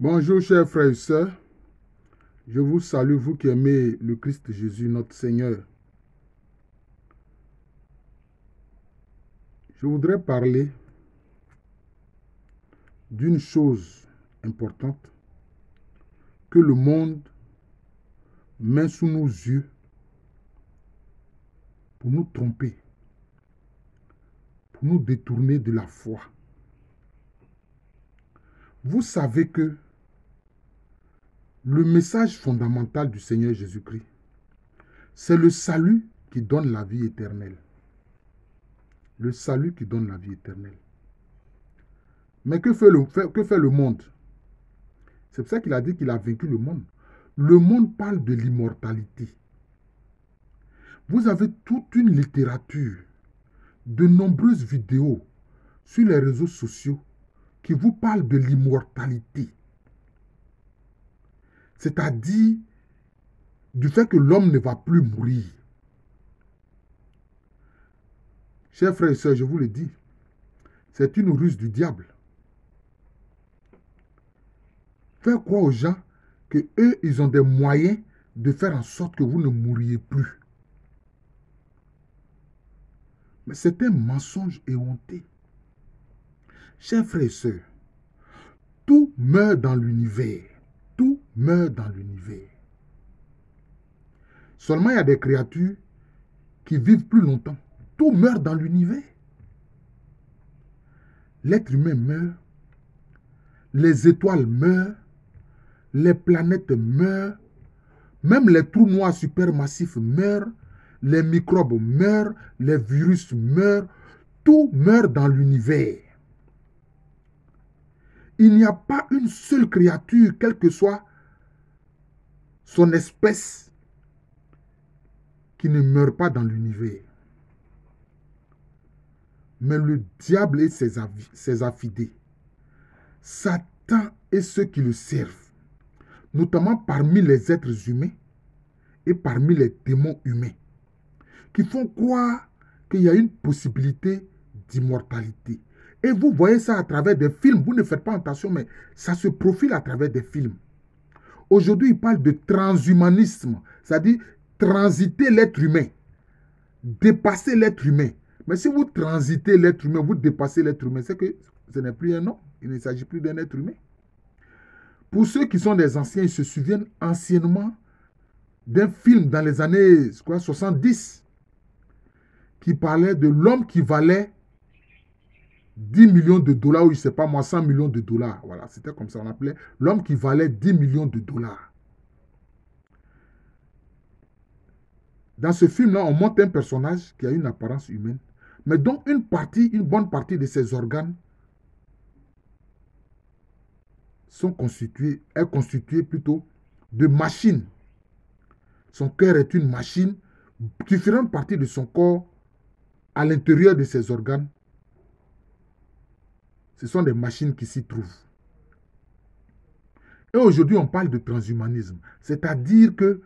Bonjour chers frères et sœurs, je vous salue, vous qui aimez le Christ Jésus, notre Seigneur. Je voudrais parler d'une chose importante que le monde met sous nos yeux pour nous tromper, pour nous détourner de la foi. Vous savez que le message fondamental du Seigneur Jésus-Christ, c'est le salut qui donne la vie éternelle. Le salut qui donne la vie éternelle. Mais que fait le monde? C'est pour ça qu'il a dit qu'il a vaincu le monde. Le monde parle de l'immortalité. Vous avez toute une littérature, de nombreuses vidéos sur les réseaux sociaux qui vous parlent de l'immortalité. C'est-à-dire du fait que l'homme ne va plus mourir. Chers frères et sœurs, je vous le dis, c'est une ruse du diable. Faire croire aux gens que eux, ils ont des moyens de faire en sorte que vous ne mouriez plus. Mais c'est un mensonge éhonté. Chers frères et sœurs, tout meurt dans l'univers. Tout meurt dans l'univers. Seulement, il y a des créatures qui vivent plus longtemps. Tout meurt dans l'univers. L'être humain meurt. Les étoiles meurent. Les planètes meurent. Même les trous noirs supermassifs meurent. Les microbes meurent. Les virus meurent. Tout meurt dans l'univers. Il n'y a pas une seule créature, quelle que soit son espèce, qui ne meurt pas dans l'univers. Mais le diable et ses affidés, Satan et ceux qui le servent, notamment parmi les êtres humains et parmi les démons humains, qui font croire qu'il y a une possibilité d'immortalité. Et vous voyez ça à travers des films. Vous ne faites pas attention, mais ça se profile à travers des films. Aujourd'hui, il parle de transhumanisme, c'est-à-dire transiter l'être humain, dépasser l'être humain. Mais si vous transitez l'être humain, vous dépassez l'être humain, c'est que ce n'est plus un homme. Il ne s'agit plus d'un être humain. Pour ceux qui sont des anciens, ils se souviennent anciennement d'un film dans les années 70 qui parlait de l'homme qui valait 10 millions de dollars ou je ne sais pas moi, 100 millions de dollars. Voilà, c'était comme ça on appelait l'homme qui valait 10 millions de dollars. Dans ce film-là, on montre un personnage qui a une apparence humaine, mais dont une bonne partie de ses organes est constituée plutôt de machines. Son cœur est une machine, différentes parties de son corps à l'intérieur de ses organes. Ce sont des machines qui s'y trouvent. Et aujourd'hui, on parle de transhumanisme. C'est-à-dire que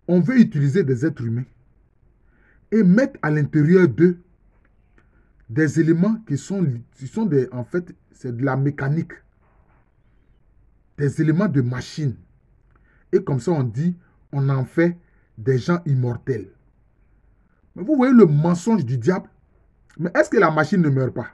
on veut utiliser des êtres humains et mettre à l'intérieur d'eux des éléments qui sont en fait, c'est de la mécanique. Des éléments de machine. Et comme ça, on en fait des gens immortels. Mais vous voyez le mensonge du diable? Mais est-ce que la machine ne meurt pas?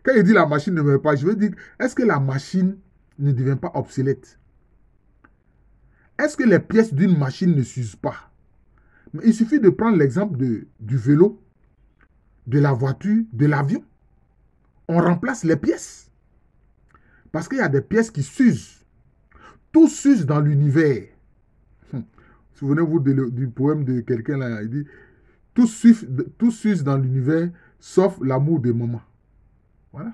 Quand il dit la machine ne meurt pas, je veux dire, est-ce que la machine ne devient pas obsolète? Est-ce que les pièces d'une machine ne s'usent pas? Mais il suffit de prendre l'exemple du vélo, de la voiture, de l'avion. On remplace les pièces. Parce qu'il y a des pièces qui s'usent. Tout s'use dans l'univers. Souvenez-vous du poème de quelqu'un là, il dit tout s'use dans l'univers sauf l'amour de maman. Voilà.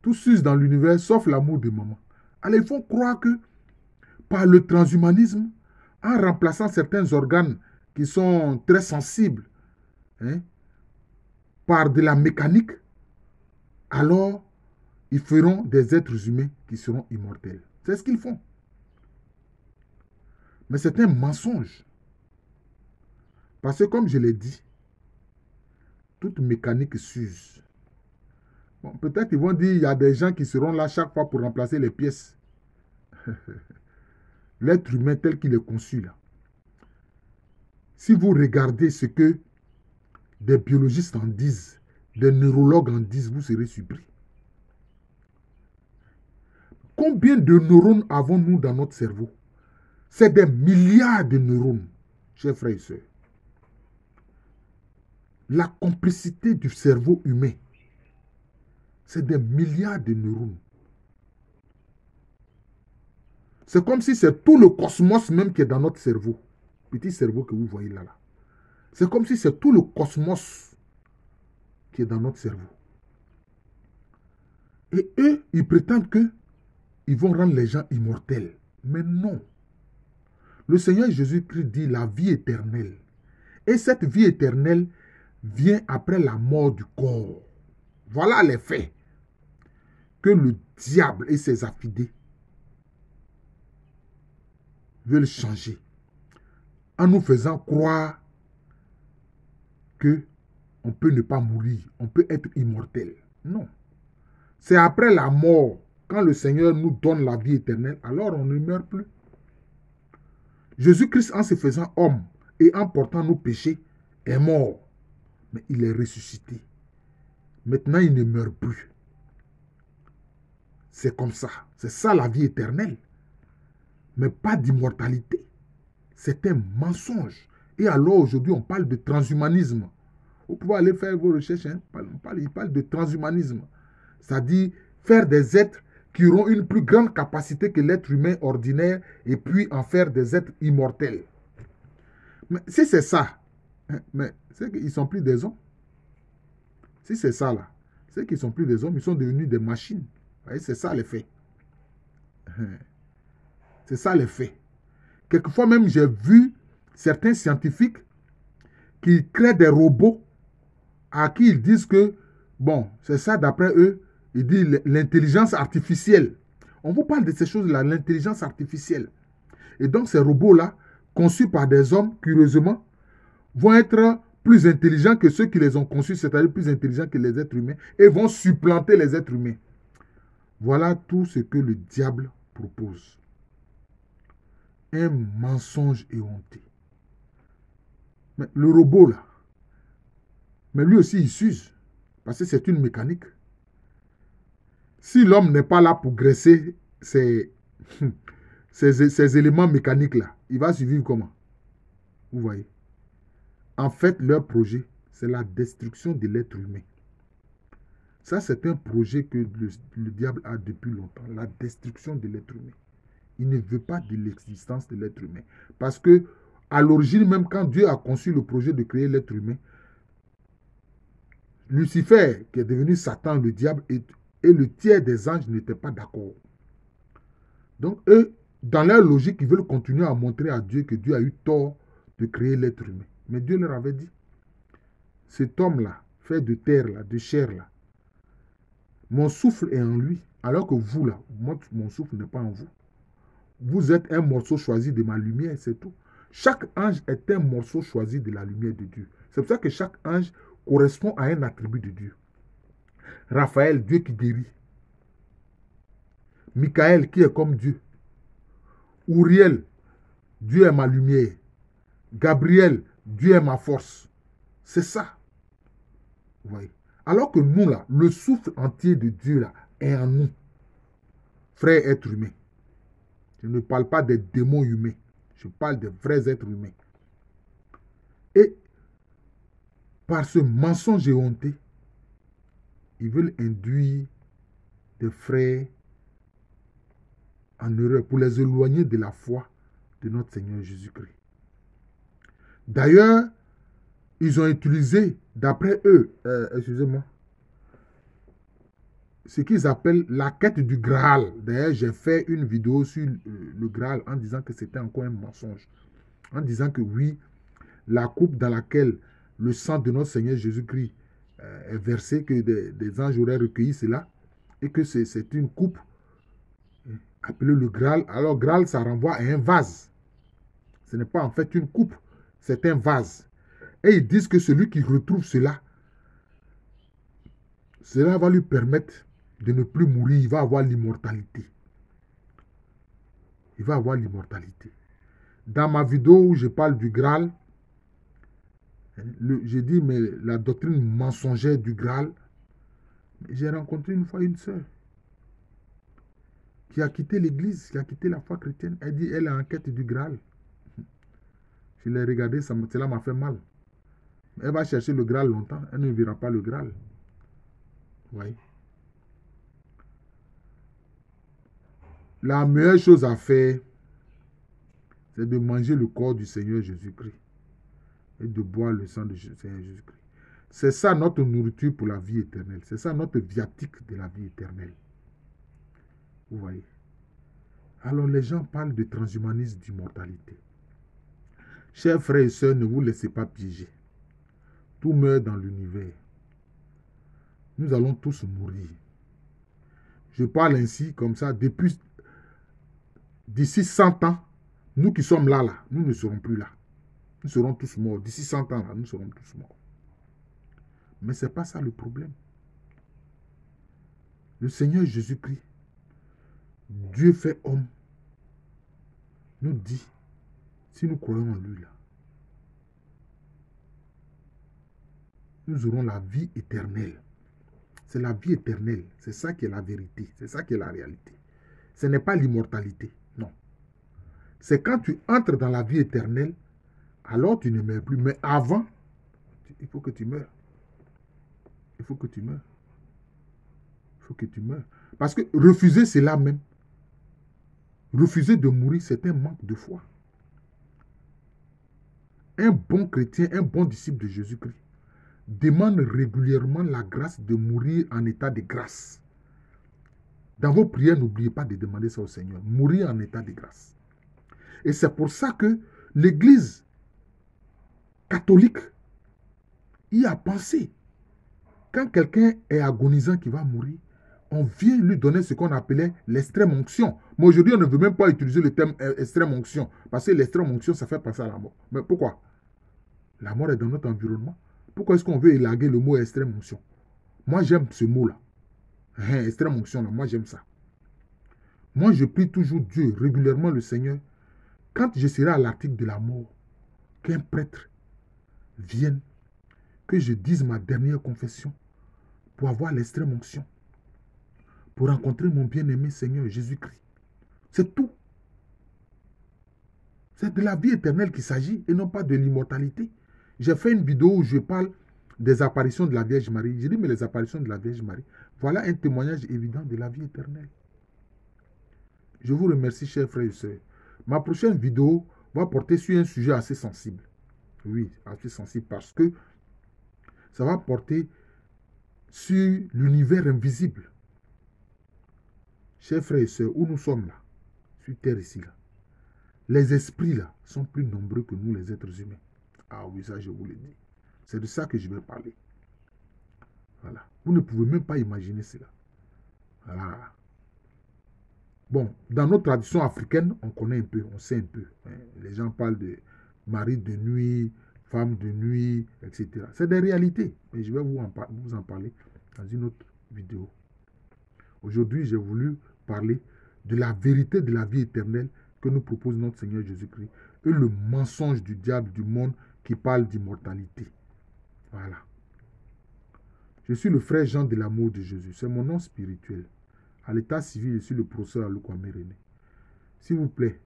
Tout s'use dans l'univers sauf l'amour de maman. Alors ils font croire que par le transhumanisme, en remplaçant certains organes qui sont très sensibles, par de la mécanique, alors ils feront des êtres humains qui seront immortels. C'est ce qu'ils font. Mais c'est un mensonge. Parce que comme je l'ai dit, toute mécanique s'use. Bon, peut-être ils vont dire il y a des gens qui seront là chaque fois pour remplacer les pièces. L'être humain tel qu'il est conçu là. Si vous regardez ce que des biologistes en disent, des neurologues en disent, vous serez surpris. Combien de neurones avons-nous dans notre cerveau? C'est des milliards de neurones, chers frères et sœurs. La complicité du cerveau humain, c'est des milliards de neurones. C'est comme si c'est tout le cosmos même qui est dans notre cerveau. Petit cerveau que vous voyez là. C'est comme si c'est tout le cosmos qui est dans notre cerveau. Et eux, ils prétendent qu'ils vont rendre les gens immortels. Mais non. Le Seigneur Jésus-Christ dit la vie éternelle. Et cette vie éternelle vient après la mort du corps. Voilà les faits que le diable et ses affidés veulent changer en nous faisant croire que on peut ne pas mourir, on peut être immortel. Non. C'est après la mort, quand le Seigneur nous donne la vie éternelle, alors on ne meurt plus. Jésus-Christ, en se faisant homme et en portant nos péchés, est mort. Mais il est ressuscité. Maintenant, il ne meurt plus. C'est comme ça. C'est ça la vie éternelle. Mais pas d'immortalité. C'est un mensonge. Et alors aujourd'hui, on parle de transhumanisme. Vous pouvez aller faire vos recherches. Hein? Il parle de transhumanisme. C'est-à-dire faire des êtres qui auront une plus grande capacité que l'être humain ordinaire et puis en faire des êtres immortels. Mais si c'est ça, mais c'est qu'ils ne sont plus des hommes. Si c'est ça là, c'est qu'ils ne sont plus des hommes, ils sont devenus des machines. C'est ça les faits. C'est ça les faits. Quelquefois même, j'ai vu certains scientifiques qui créent des robots à qui ils disent que, bon, c'est ça d'après eux, ils disent l'intelligence artificielle. On vous parle de ces choses-là, l'intelligence artificielle. Et donc ces robots-là, conçus par des hommes, curieusement, vont être plus intelligents que ceux qui les ont conçus, c'est-à-dire plus intelligents que les êtres humains, et vont supplanter les êtres humains. Voilà tout ce que le diable propose. Un mensonge éhonté. Mais le robot, là, mais lui aussi, il s'use, parce que c'est une mécanique. Si l'homme n'est pas là pour graisser ces éléments mécaniques-là, il va survivre comment? Vous voyez? En fait, leur projet, c'est la destruction de l'être humain. Ça, c'est un projet que le diable a depuis longtemps, la destruction de l'être humain. Il ne veut pas de l'existence de l'être humain. Parce que, à l'origine, même quand Dieu a conçu le projet de créer l'être humain, Lucifer, qui est devenu Satan, le diable, et le tiers des anges n'étaient pas d'accord. Donc, eux, dans leur logique, ils veulent continuer à montrer à Dieu que Dieu a eu tort de créer l'être humain. Mais Dieu leur avait dit, cet homme-là, fait de terre, là, de chair, là, mon souffle est en lui, alors que vous, là, mon souffle n'est pas en vous. Vous êtes un morceau choisi de ma lumière, c'est tout. Chaque ange est un morceau choisi de la lumière de Dieu. C'est pour ça que chaque ange correspond à un attribut de Dieu. Raphaël, Dieu qui guérit. Michael, qui est comme Dieu. Uriel, Dieu est ma lumière. Gabriel, Dieu est ma force. C'est ça. Vous voyez. Alors que nous, là, le souffle entier de Dieu, là, est en nous. Frères êtres humains. Je ne parle pas des démons humains. Je parle des vrais êtres humains. Et par ce mensonge éhonté, ils veulent induire des frères en erreur pour les éloigner de la foi de notre Seigneur Jésus-Christ. D'ailleurs, ils ont utilisé, d'après eux, excusez-moi, ce qu'ils appellent la quête du Graal. D'ailleurs, j'ai fait une vidéo sur le Graal en disant que c'était encore un mensonge. En disant que oui, la coupe dans laquelle le sang de notre Seigneur Jésus-Christ est versé, que des anges auraient recueilli cela, et que c'est une coupe appelée le Graal. Alors, Graal, ça renvoie à un vase. Ce n'est pas en fait une coupe, c'est un vase. Et ils disent que celui qui retrouve cela cela va lui permettre de ne plus mourir. Il va avoir l'immortalité. Il va avoir l'immortalité. Dans ma vidéo où je parle du Graal, j'ai dit, mais la doctrine mensongère du Graal, j'ai rencontré une fois une sœur qui a quitté l'église, qui a quitté la foi chrétienne. Elle dit, elle est en quête du Graal. Je l'ai regardé, cela m'a fait mal. Elle va chercher le Graal longtemps, elle ne verra pas le Graal. Oui. La meilleure chose à faire, c'est de manger le corps du Seigneur Jésus-Christ et de boire le sang du Seigneur Jésus-Christ. C'est ça notre nourriture pour la vie éternelle. C'est ça notre viatique de la vie éternelle. Vous voyez. Alors les gens parlent de transhumanisme, d'immortalité. Chers frères et sœurs, ne vous laissez pas piéger. Tout meurt dans l'univers. Nous allons tous mourir. Je parle ainsi, comme ça, d'ici 100 ans, nous qui sommes là, nous ne serons plus là. Nous serons tous morts. D'ici 100 ans, là, nous serons tous morts. Mais ce n'est pas ça le problème. Le Seigneur Jésus-Christ, Dieu fait homme, nous dit, si nous croyons en lui, là, nous aurons la vie éternelle. C'est la vie éternelle. C'est ça qui est la vérité. C'est ça qui est la réalité. Ce n'est pas l'immortalité. Non. C'est quand tu entres dans la vie éternelle, alors tu ne meurs plus. Mais avant, il faut que tu meurs. Il faut que tu meurs. Il faut que tu meurs. Parce que refuser cela même, refuser de mourir, c'est un manque de foi. Un bon chrétien, un bon disciple de Jésus-Christ demande régulièrement la grâce de mourir en état de grâce. Dans vos prières, n'oubliez pas de demander ça au Seigneur. Mourir en état de grâce. Et c'est pour ça que l'Église catholique y a pensé. Quand quelqu'un est agonisant qui va mourir, on vient lui donner ce qu'on appelait l'extrême onction. Mais aujourd'hui, on ne veut même pas utiliser le terme extrême onction. Parce que l'extrême onction, ça fait penser à la mort. Mais pourquoi? La mort est dans notre environnement. Pourquoi est-ce qu'on veut élaguer le mot extrême onction? Moi, j'aime ce mot-là. Extrême onction, là, moi, j'aime ça. Moi, je prie toujours Dieu, régulièrement le Seigneur. Quand je serai à l'article de la mort, qu'un prêtre vienne, que je dise ma dernière confession pour avoir l'extrême onction, pour rencontrer mon bien-aimé Seigneur Jésus-Christ. C'est tout. C'est de la vie éternelle qu'il s'agit et non pas de l'immortalité. J'ai fait une vidéo où je parle des apparitions de la Vierge Marie. J'ai dit, mais les apparitions de la Vierge Marie, voilà un témoignage évident de la vie éternelle. Je vous remercie, chers frères et sœurs. Ma prochaine vidéo va porter sur un sujet assez sensible. Oui, assez sensible parce que ça va porter sur l'univers invisible. Chers frères et sœurs, où nous sommes là, sur terre ici, là, les esprits là sont plus nombreux que nous, les êtres humains. Ah oui, ça je vous le dis. C'est de ça que je vais parler. Voilà. Vous ne pouvez même pas imaginer cela. Voilà. Bon, dans notre tradition africaine, on connaît un peu, on sait un peu. Hein. Les gens parlent de mari de nuit, femme de nuit, etc. C'est des réalités. Mais je vais vous en parler dans une autre vidéo. Aujourd'hui, j'ai voulu parler de la vérité de la vie éternelle que nous propose notre Seigneur Jésus-Christ et le mensonge du diable du monde qui parle d'immortalité. Voilà. Je suis le frère Jean de l'amour de Jésus. C'est mon nom spirituel. À l'état civil, je suis le professeur Aloukwame René. S'il vous plaît,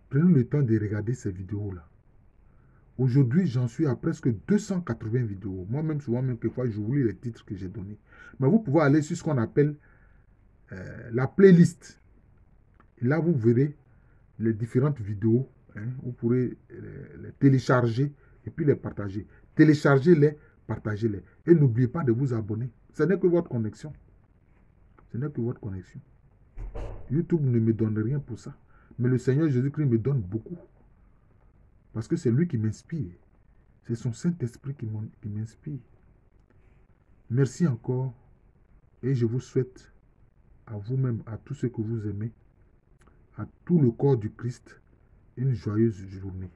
prenez le temps de regarder ces vidéos-là. Aujourd'hui, j'en suis à presque 280 vidéos. Moi-même, souvent, même quelquefois, j'oublie les titres que j'ai donnés. Mais vous pouvez aller sur ce qu'on appelle la playlist. Et là, vous verrez les différentes vidéos. Hein, vous pourrez les télécharger et puis les partager. Téléchargez-les, partagez-les. Et n'oubliez pas de vous abonner. Ce n'est que votre connexion. Ce n'est que votre connexion. YouTube ne me donne rien pour ça. Mais le Seigneur Jésus-Christ me donne beaucoup. Parce que c'est lui qui m'inspire. C'est son Saint-Esprit qui m'inspire. Merci encore. Et je vous souhaite à vous-même, à tous ceux que vous aimez, à tout le corps du Christ, une joyeuse journée.